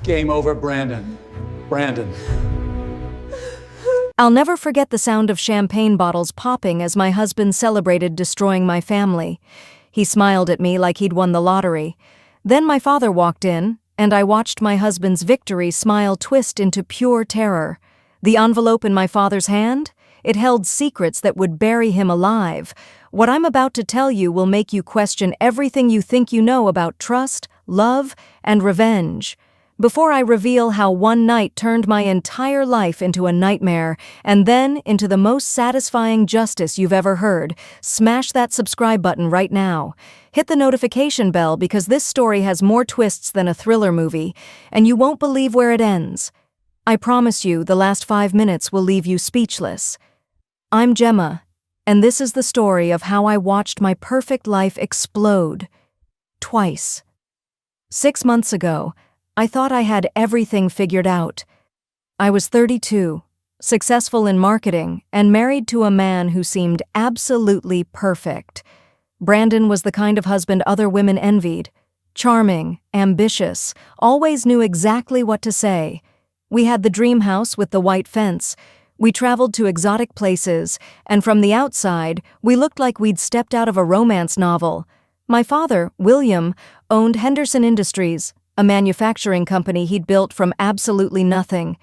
Game over, Brandon. Brandon. I'll never forget the sound of champagne bottles popping as my husband celebrated destroying my family. He smiled at me like he'd won the lottery. Then my father walked in, and I watched my husband's victory smile twist into pure terror. The envelope in my father's hand? It held secrets that would bury him alive. What I'm about to tell you will make you question everything you think you know about trust, love, and revenge. Before I reveal how one night turned my entire life into a nightmare, and then into the most satisfying justice you've ever heard, smash that subscribe button right now. Hit the notification bell because this story has more twists than a thriller movie, and you won't believe where it ends. I promise you the last 5 minutes will leave you speechless. I'm Gemma, and this is the story of how I watched my perfect life explode. Twice. 6 months ago, I thought I had everything figured out. I was 32, successful in marketing, and married to a man who seemed absolutely perfect. Brandon was the kind of husband other women envied. Charming, ambitious, always knew exactly what to say. We had the dream house with the white fence. We traveled to exotic places, and from the outside, we looked like we'd stepped out of a romance novel. My father, William, owned Henderson Industries, a manufacturing company he'd built from absolutely nothing.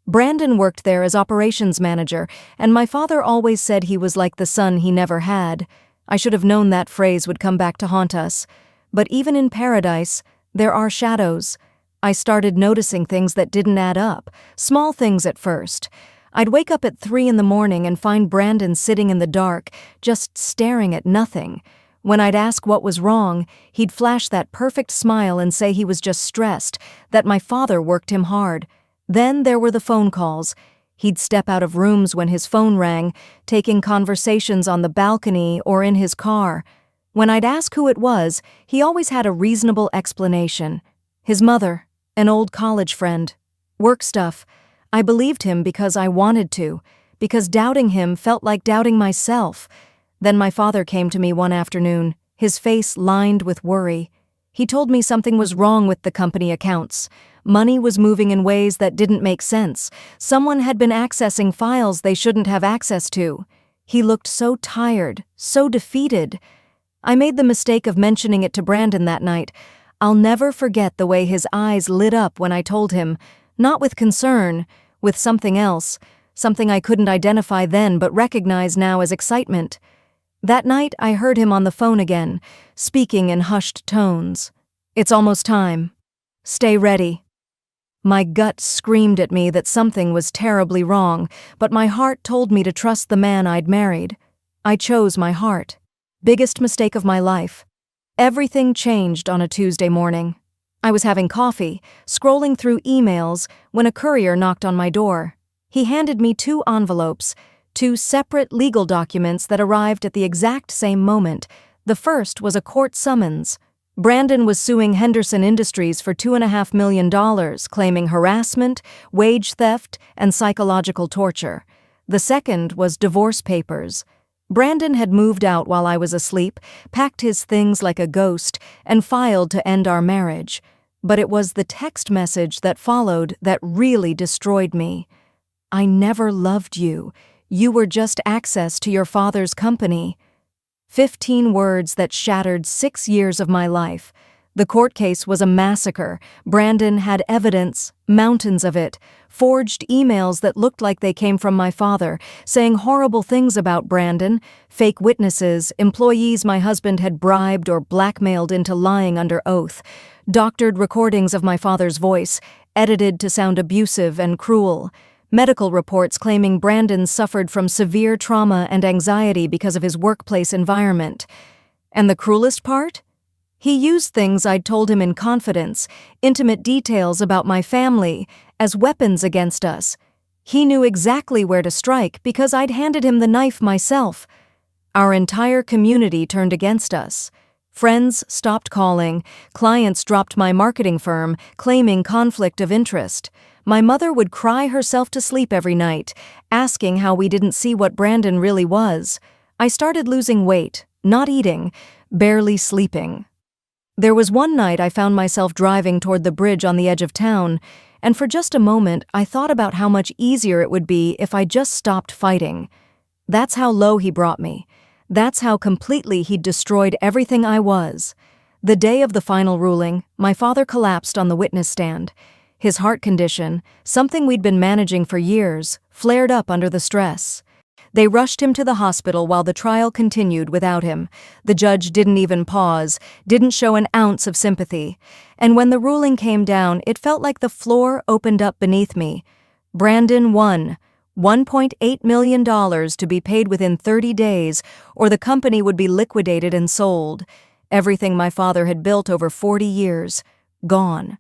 Brandon worked there as operations manager, and my father always said he was like the son he never had. I should have known that phrase would come back to haunt us. But even in paradise, there are shadows. I started noticing things that didn't add up, small things at first. I'd wake up at 3 in the morning and find Brandon sitting in the dark, just staring at nothing. When I'd ask what was wrong, he'd flash that perfect smile and say he was just stressed, that my father worked him hard. Then there were the phone calls. He'd step out of rooms when his phone rang, taking conversations on the balcony or in his car. When I'd ask who it was, he always had a reasonable explanation. His mother, an old college friend. Work stuff. I believed him because I wanted to, because doubting him felt like doubting myself. Then my father came to me one afternoon, his face lined with worry. He told me something was wrong with the company accounts. Money was moving in ways that didn't make sense. Someone had been accessing files they shouldn't have access to. He looked so tired, so defeated. I made the mistake of mentioning it to Brandon that night. I'll never forget the way his eyes lit up when I told him, not with concern, with something else, something I couldn't identify then but recognize now as excitement. That night, I heard him on the phone again, speaking in hushed tones. "It's almost time. Stay ready." My gut screamed at me that something was terribly wrong, but my heart told me to trust the man I'd married. I chose my heart. Biggest mistake of my life. Everything changed on a Tuesday morning. I was having coffee, scrolling through emails, when a courier knocked on my door. He handed me 2 envelopes, 2 separate legal documents that arrived at the exact same moment. The first was a court summons. Brandon was suing Henderson Industries for $2.5 million, claiming harassment, wage theft, and psychological torture. The second was divorce papers. Brandon had moved out while I was asleep, packed his things like a ghost, and filed to end our marriage. But it was the text message that followed that really destroyed me. "I never loved you. You were just access to your father's company." 15 words that shattered 6 years of my life. The court case was a massacre. Brandon had evidence, mountains of it, forged emails that looked like they came from my father, saying horrible things about Brandon, fake witnesses, employees my husband had bribed or blackmailed into lying under oath, doctored recordings of my father's voice, edited to sound abusive and cruel. Medical reports claiming Brandon suffered from severe trauma and anxiety because of his workplace environment. And the cruelest part? He used things I'd told him in confidence, intimate details about my family, as weapons against us. He knew exactly where to strike because I'd handed him the knife myself. Our entire community turned against us. Friends stopped calling, clients dropped my marketing firm, claiming conflict of interest. My mother would cry herself to sleep every night, asking how we didn't see what Brandon really was. I started losing weight, not eating, barely sleeping. There was one night I found myself driving toward the bridge on the edge of town, and for just a moment I thought about how much easier it would be if I just stopped fighting. That's how low he brought me. That's how completely he'd destroyed everything I was. The day of the final ruling, my father collapsed on the witness stand. His heart condition, something we'd been managing for years, flared up under the stress. They rushed him to the hospital while the trial continued without him. The judge didn't even pause, didn't show an ounce of sympathy. And when the ruling came down, it felt like the floor opened up beneath me. Brandon won. $1.8 million to be paid within 30 days, or the company would be liquidated and sold. Everything my father had built over 40 years, gone.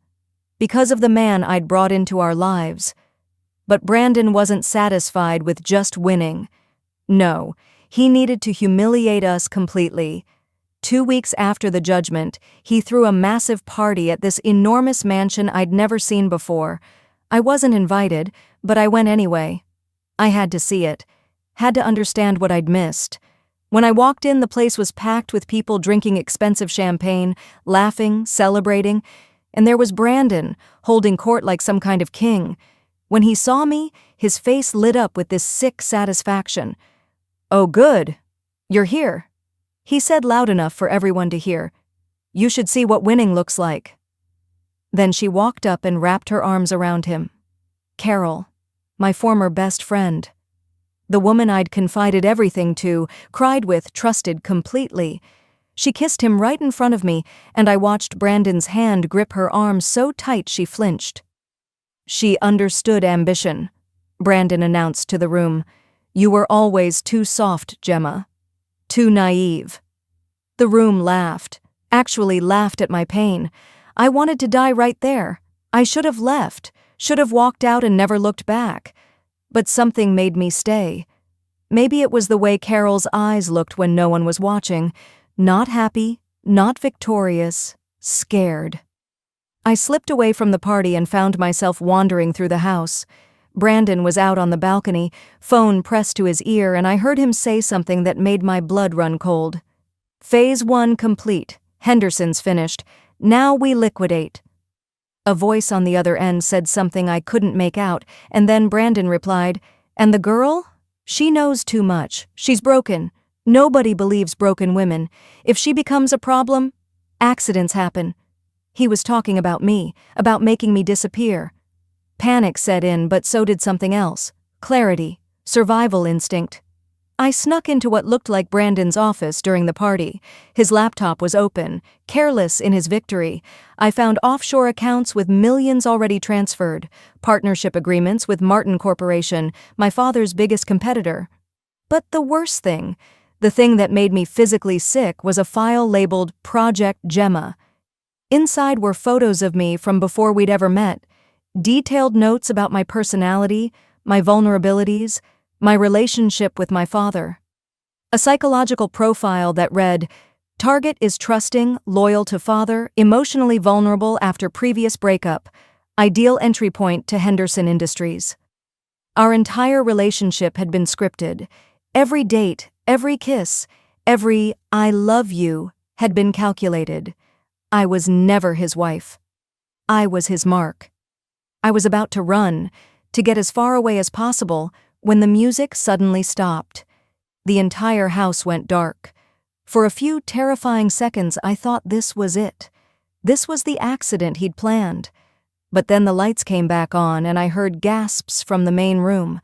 Because of the man I'd brought into our lives. But Brandon wasn't satisfied with just winning. No, he needed to humiliate us completely. 2 weeks after the judgment, he threw a massive party at this enormous mansion I'd never seen before. I wasn't invited, but I went anyway. I had to see it, had to understand what I'd missed. When I walked in, the place was packed with people drinking expensive champagne, laughing, celebrating, and there was Brandon, holding court like some kind of king. When he saw me, his face lit up with this sick satisfaction. "Oh, good. You're here," he said loud enough for everyone to hear. "You should see what winning looks like." Then she walked up and wrapped her arms around him. Carol, my former best friend. The woman I'd confided everything to, cried with, trusted completely. She kissed him right in front of me, and I watched Brandon's hand grip her arm so tight she flinched. "She understood ambition," Brandon announced to the room. "You were always too soft, Gemma. Too naive." The room laughed, actually laughed at my pain. I wanted to die right there. I should have left, should have walked out and never looked back. But something made me stay. Maybe it was the way Carol's eyes looked when no one was watching. Not happy, not victorious, scared. I slipped away from the party and found myself wandering through the house. Brandon was out on the balcony, phone pressed to his ear, and I heard him say something that made my blood run cold. "Phase 1 complete. Henderson's finished. Now we liquidate." A voice on the other end said something I couldn't make out, and then Brandon replied, "And the girl? She knows too much. She's broken. Nobody believes broken women. If she becomes a problem, accidents happen." He was talking about me, about making me disappear. Panic set in, but so did something else. Clarity, survival instinct. I snuck into what looked like Brandon's office during the party. His laptop was open, careless in his victory. I found offshore accounts with millions already transferred, partnership agreements with Martin Corporation, my father's biggest competitor. But the worst thing, the thing that made me physically sick, was a file labeled Project Gemma. Inside were photos of me from before we'd ever met, detailed notes about my personality, my vulnerabilities, my relationship with my father. A psychological profile that read, "Target is trusting, loyal to father, emotionally vulnerable after previous breakup. Ideal entry point to Henderson Industries." Our entire relationship had been scripted. Every date, every kiss, every "I love you" had been calculated. I was never his wife. I was his mark. I was about to run, to get as far away as possible, when the music suddenly stopped. The entire house went dark. For a few terrifying seconds, I thought this was it. This was the accident he'd planned. But then the lights came back on, and I heard gasps from the main room.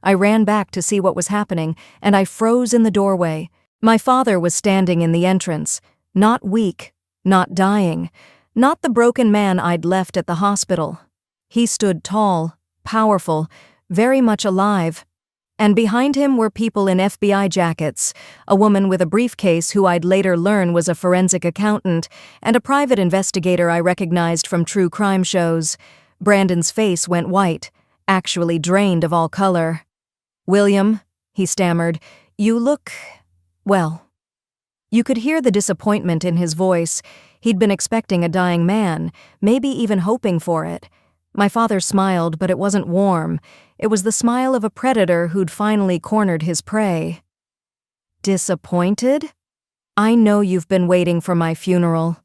I ran back to see what was happening, and I froze in the doorway. My father was standing in the entrance, not weak, not dying, not the broken man I'd left at the hospital. He stood tall, powerful, very much alive. And behind him were people in FBI jackets, a woman with a briefcase who I'd later learn was a forensic accountant, and a private investigator I recognized from true crime shows. Brandon's face went white, actually drained of all color. "William," he stammered, "you look, well." You could hear the disappointment in his voice. He'd been expecting a dying man, maybe even hoping for it. My father smiled, but it wasn't warm. It was the smile of a predator who'd finally cornered his prey. "Disappointed? I know you've been waiting for my funeral."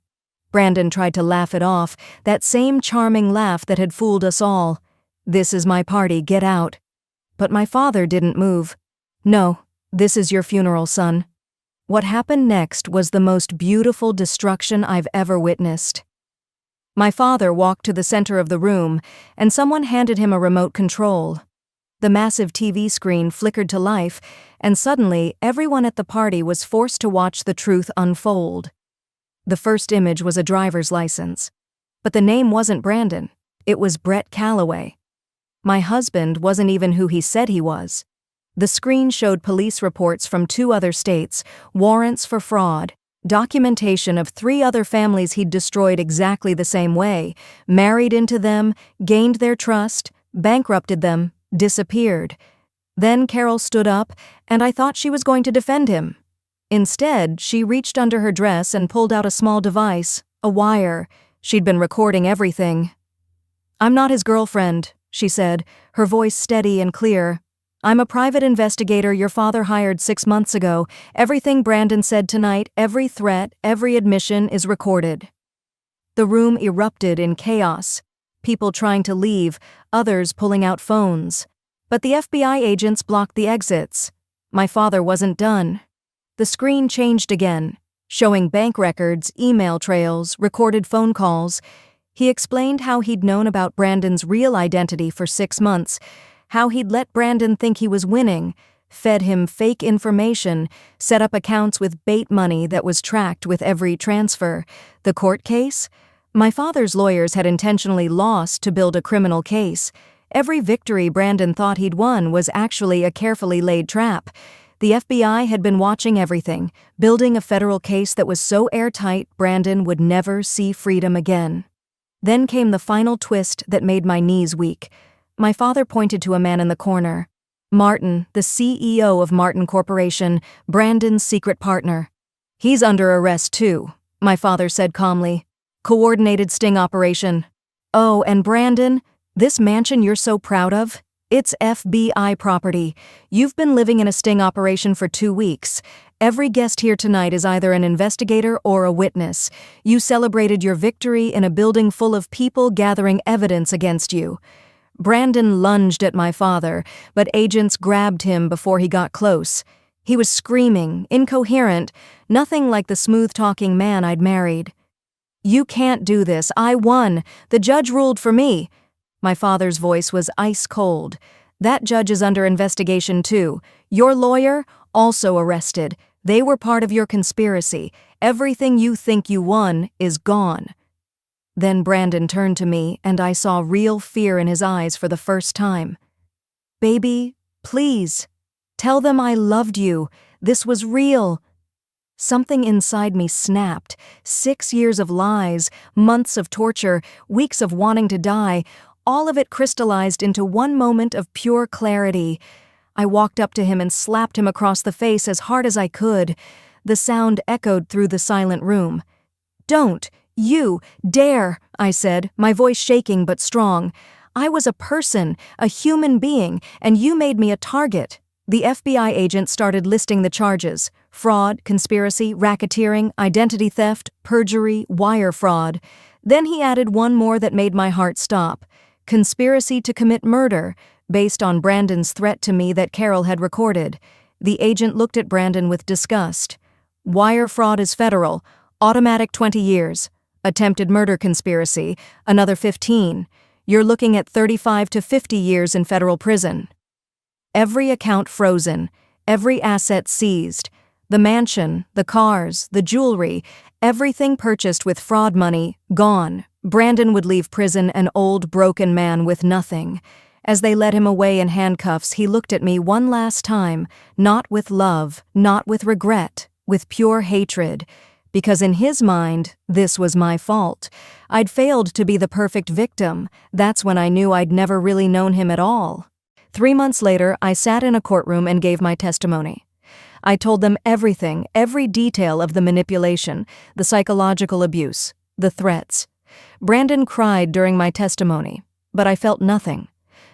Brandon tried to laugh it off, that same charming laugh that had fooled us all. "This is my party, get out." But my father didn't move. "No, this is your funeral, son." What happened next was the most beautiful destruction I've ever witnessed. My father walked to the center of the room, and someone handed him a remote control. The massive TV screen flickered to life, and suddenly everyone at the party was forced to watch the truth unfold. The first image was a driver's license. But the name wasn't Brandon. It was Brett Calloway. My husband wasn't even who he said he was. The screen showed police reports from 2 other states, warrants for fraud, documentation of 3 other families he'd destroyed exactly the same way, married into them, gained their trust, bankrupted them, disappeared. Then Carol stood up, and I thought she was going to defend him. Instead, she reached under her dress and pulled out a small device, a wire. She'd been recording everything. "I'm not his girlfriend," she said, her voice steady and clear. "I'm a private investigator your father hired 6 months ago. Everything Brandon said tonight, every threat, every admission is recorded." The room erupted in chaos. People trying to leave, others pulling out phones. But the FBI agents blocked the exits. My father wasn't done. The screen changed again, showing bank records, email trails, recorded phone calls. He explained how he'd known about Brandon's real identity for 6 months, how he'd let Brandon think he was winning, fed him fake information, set up accounts with bait money that was tracked with every transfer. The court case? My father's lawyers had intentionally lost to build a criminal case. Every victory Brandon thought he'd won was actually a carefully laid trap. The FBI had been watching everything, building a federal case that was so airtight Brandon would never see freedom again. Then came the final twist that made my knees weak. My father pointed to a man in the corner. Martin, the CEO of Martin Corporation, Brandon's secret partner. "He's under arrest too," my father said calmly. "Coordinated sting operation." "Oh, and Brandon, this mansion you're so proud of? It's FBI property. You've been living in a sting operation for 2 weeks. Every guest here tonight is either an investigator or a witness. You celebrated your victory in a building full of people gathering evidence against you." Brandon lunged at my father, but agents grabbed him before he got close. He was screaming, incoherent, nothing like the smooth-talking man I'd married. "You can't do this. I won. The judge ruled for me." My father's voice was ice cold. "That judge is under investigation too. Your lawyer, also arrested. They were part of your conspiracy. Everything you think you won is gone." Then Brandon turned to me, and I saw real fear in his eyes for the first time. "Baby, please. Tell them I loved you. This was real." Something inside me snapped. 6 years of lies, months of torture, weeks of wanting to die, all of it crystallized into one moment of pure clarity. I walked up to him and slapped him across the face as hard as I could. The sound echoed through the silent room. "Don't you dare," I said, my voice shaking but strong. "I was a person, a human being, and you made me a target." The FBI agent started listing the charges: fraud, conspiracy, racketeering, identity theft, perjury, wire fraud. Then he added one more that made my heart stop: conspiracy to commit murder, based on Brandon's threat to me that Carol had recorded. The agent looked at Brandon with disgust. "Wire fraud is federal, automatic 20 years. Attempted murder conspiracy, another 15. You're looking at 35 to 50 years in federal prison." Every account frozen, every asset seized. The mansion, the cars, the jewelry, everything purchased with fraud money, gone. Brandon would leave prison an old, broken man with nothing. As they led him away in handcuffs, he looked at me one last time, not with love, not with regret, with pure hatred. Because in his mind, this was my fault. I'd failed to be the perfect victim. That's when I knew I'd never really known him at all. 3 months later, I sat in a courtroom and gave my testimony. I told them everything, every detail of the manipulation, the psychological abuse, the threats. Brandon cried during my testimony, but I felt nothing.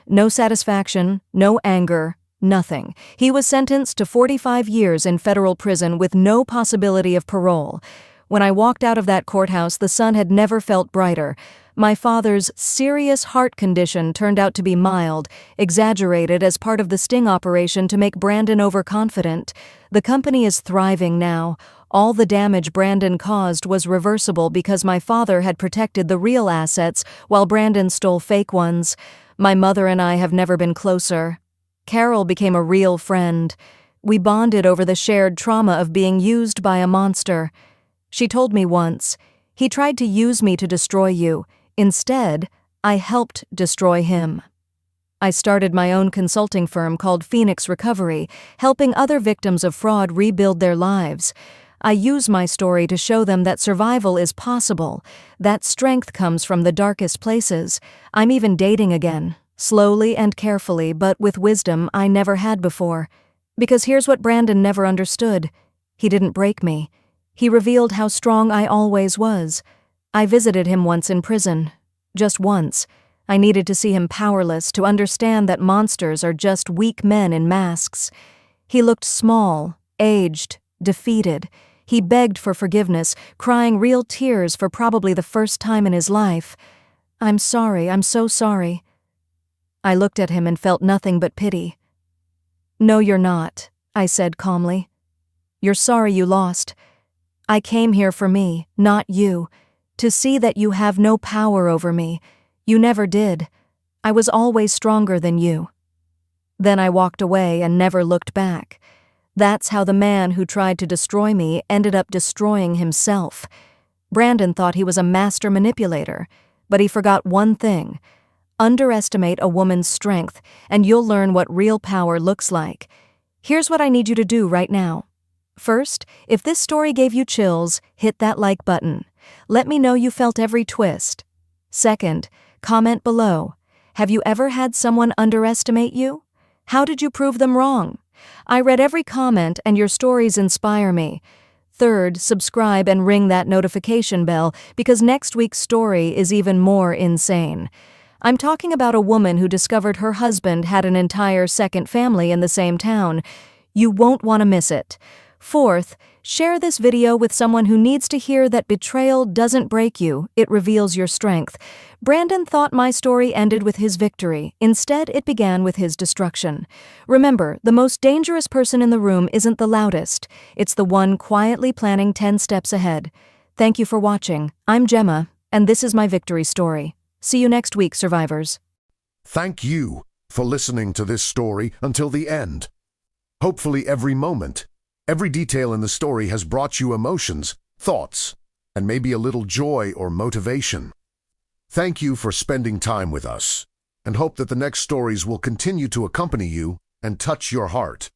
No satisfaction, no anger, nothing. He was sentenced to 45 years in federal prison with no possibility of parole. When I walked out of that courthouse, the sun had never felt brighter. My father's serious heart condition turned out to be mild, exaggerated as part of the sting operation to make Brandon overconfident. The company is thriving now. All the damage Brandon caused was reversible because my father had protected the real assets while Brandon stole fake ones. My mother and I have never been closer. Carol became a real friend. We bonded over the shared trauma of being used by a monster. She told me once, "He tried to use me to destroy you. Instead, I helped destroy him." I started my own consulting firm called Phoenix Recovery, helping other victims of fraud rebuild their lives. I use my story to show them that survival is possible, that strength comes from the darkest places. I'm even dating again, slowly and carefully, but with wisdom I never had before. Because here's what Brandon never understood. He didn't break me. He revealed how strong I always was. I visited him once in prison. Just once. I needed to see him powerless, to understand that monsters are just weak men in masks. He looked small, aged, defeated. He begged for forgiveness, crying real tears for probably the first time in his life. "I'm sorry, I'm so sorry." I looked at him and felt nothing but pity. "No, you're not," I said calmly. "You're sorry you lost. I came here for me, not you, to see that you have no power over me. You never did. I was always stronger than you." Then I walked away and never looked back. That's how the man who tried to destroy me ended up destroying himself. Brandon thought he was a master manipulator, but he forgot one thing. Underestimate a woman's strength, and you'll learn what real power looks like. Here's what I need you to do right now. First, if this story gave you chills, hit that like button. Let me know you felt every twist. Second, comment below. Have you ever had someone underestimate you? How did you prove them wrong? I read every comment and your stories inspire me. Third, subscribe and ring that notification bell because next week's story is even more insane. I'm talking about a woman who discovered her husband had an entire second family in the same town. You won't want to miss it. Fourth, share this video with someone who needs to hear that betrayal doesn't break you, it reveals your strength. Brandon thought my story ended with his victory. Instead, it began with his destruction. Remember, the most dangerous person in the room isn't the loudest. It's the one quietly planning 10 steps ahead. Thank you for watching. I'm Gemma, and this is my victory story. See you next week, survivors. Thank you for listening to this story until the end. Hopefully every moment, every detail in the story has brought you emotions, thoughts, and maybe a little joy or motivation. Thank you for spending time with us, and hope that the next stories will continue to accompany you and touch your heart.